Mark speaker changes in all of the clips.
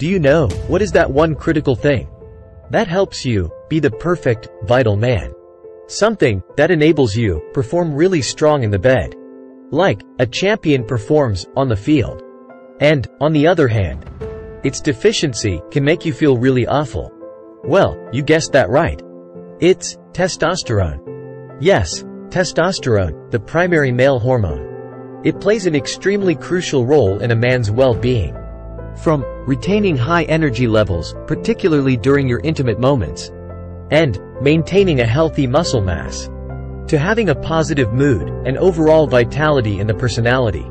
Speaker 1: Do you know what is that one critical thing that helps you be the perfect, vital man? Something that enables you perform really strong in the bed, like a champion performs on the field. And, on the other hand, its deficiency can make you feel really awful. Well, you guessed that right. It's testosterone. Yes, testosterone, the primary male hormone. It plays an extremely crucial role in a man's well-being. From retaining high energy levels, particularly during your intimate moments, and maintaining a healthy muscle mass, to having a positive mood and overall vitality in the personality.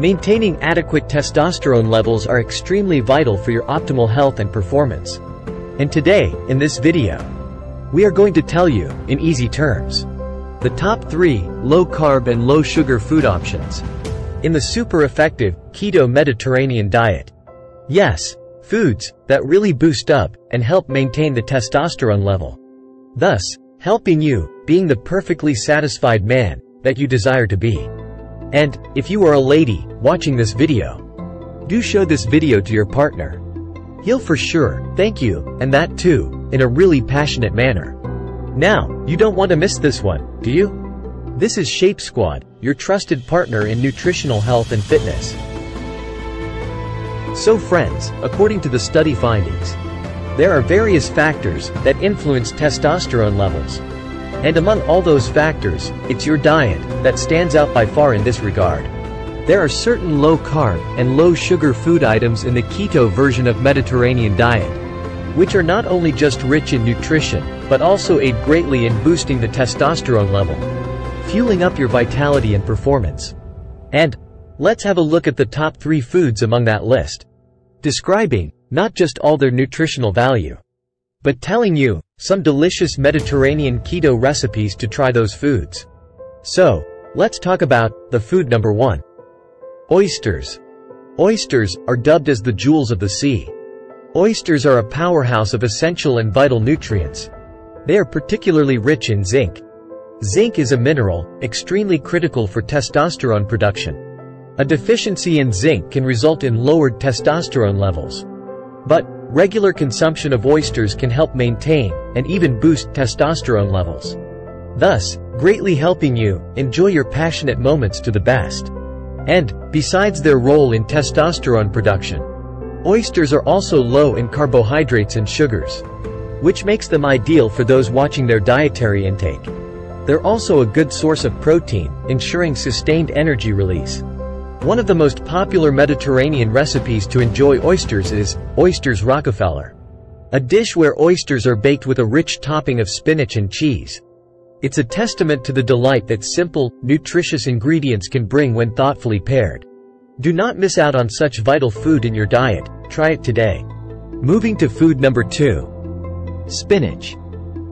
Speaker 1: Maintaining adequate testosterone levels are extremely vital for your optimal health and performance. And today, in this video, we are going to tell you, in easy terms, the top 3 low-carb and low-sugar food options in the super-effective Keto-Mediterranean diet. Yes, foods that really boost up and help maintain the testosterone level, thus helping you being the perfectly satisfied man that you desire to be. And if you are a lady watching this video, do show this video to your partner. He'll for sure thank you, and that too, in a really passionate manner. Now, you don't want to miss this one, do you? This is Shape Squad, your trusted partner in nutritional health and fitness. So friends, according to the study findings, there are various factors that influence testosterone levels. And among all those factors, it's your diet that stands out by far in this regard. There are certain low-carb and low-sugar food items in the keto version of Mediterranean diet, which are not only just rich in nutrition, but also aid greatly in boosting the testosterone level, fueling up your vitality and performance. And let's have a look at the top 3 foods among that list, describing not just all their nutritional value, but telling you some delicious Mediterranean keto recipes to try those foods. So, let's talk about the food number 1. Oysters. Oysters are dubbed as the jewels of the sea. Oysters are a powerhouse of essential and vital nutrients. They are particularly rich in zinc. Zinc is a mineral extremely critical for testosterone production. A deficiency in zinc can result in lowered testosterone levels. But regular consumption of oysters can help maintain and even boost testosterone levels, thus greatly helping you enjoy your passionate moments to the best. And besides their role in testosterone production, oysters are also low in carbohydrates and sugars, which makes them ideal for those watching their dietary intake. They're also a good source of protein, ensuring sustained energy release. One of the most popular Mediterranean recipes to enjoy oysters is Oysters Rockefeller, a dish where oysters are baked with a rich topping of spinach and cheese. It's a testament to the delight that simple, nutritious ingredients can bring when thoughtfully paired. Do not miss out on such vital food in your diet. Try it today. Moving to food number 2. Spinach.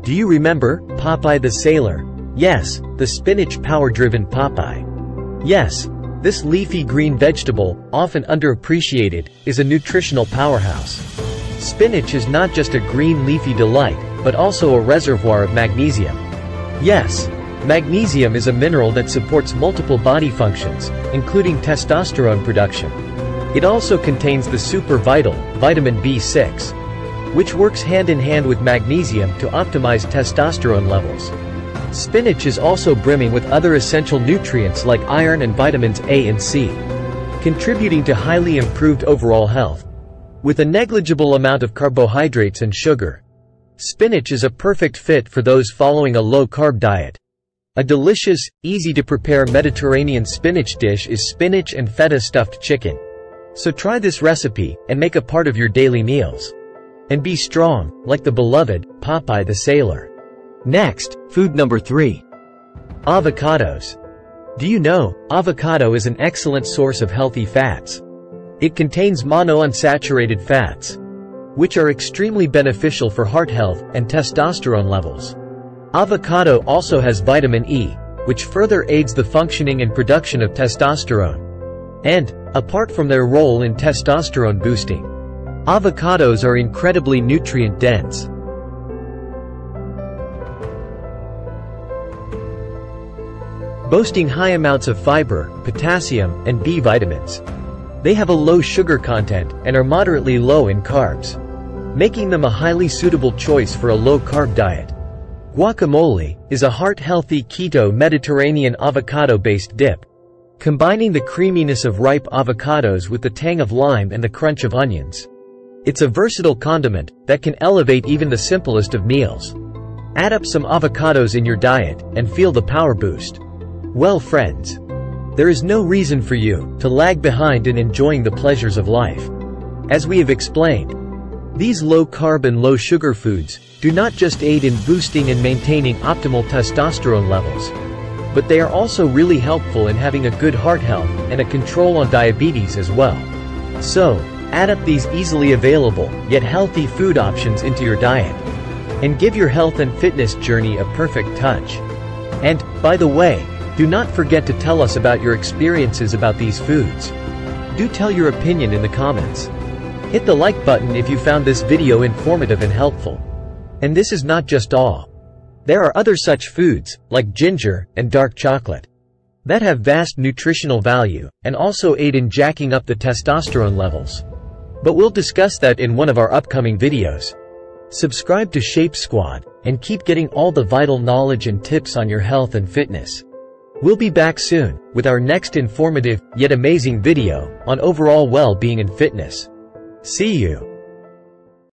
Speaker 1: Do you remember Popeye the Sailor? Yes, the spinach power-driven Popeye. Yes, this leafy green vegetable, often underappreciated, is a nutritional powerhouse. Spinach is not just a green leafy delight, but also a reservoir of magnesium. Yes, magnesium is a mineral that supports multiple body functions, including testosterone production. It also contains the super vital vitamin B6, which works hand in hand with magnesium to optimize testosterone levels. Spinach is also brimming with other essential nutrients like iron and vitamins A and C, contributing to highly improved overall health. With a negligible amount of carbohydrates and sugar, spinach is a perfect fit for those following a low-carb diet. A delicious, easy-to-prepare Mediterranean spinach dish is spinach and feta stuffed chicken. So try this recipe and make a part of your daily meals. And be strong, like the beloved Popeye the Sailor. Next, food number 3. Avocados. Do you know, avocado is an excellent source of healthy fats. It contains monounsaturated fats, which are extremely beneficial for heart health and testosterone levels. Avocado also has vitamin E, which further aids the functioning and production of testosterone. And, apart from their role in testosterone boosting, avocados are incredibly nutrient-dense. Boasting high amounts of fiber, potassium, and B vitamins. They have a low sugar content and are moderately low in carbs, making them a highly suitable choice for a low-carb diet. Guacamole is a heart-healthy keto-Mediterranean avocado-based dip, combining the creaminess of ripe avocados with the tang of lime and the crunch of onions. It's a versatile condiment that can elevate even the simplest of meals. Add up some avocados in your diet and feel the power boost. Well, friends, there is no reason for you to lag behind in enjoying the pleasures of life. As we have explained, these low-carb and low-sugar foods do not just aid in boosting and maintaining optimal testosterone levels, but they are also really helpful in having a good heart health and a control on diabetes as well. So, add up these easily available, yet healthy food options into your diet, and give your health and fitness journey a perfect touch. And, by the way, do not forget to tell us about your experiences about these foods. Do tell your opinion in the comments. Hit the like button if you found this video informative and helpful. And this is not just all. There are other such foods, like ginger and dark chocolate, that have vast nutritional value and also aid in jacking up the testosterone levels. But we'll discuss that in one of our upcoming videos. Subscribe to Shape Squad and keep getting all the vital knowledge and tips on your health and fitness. We'll be back soon with our next informative yet amazing video on overall well-being and fitness. See you.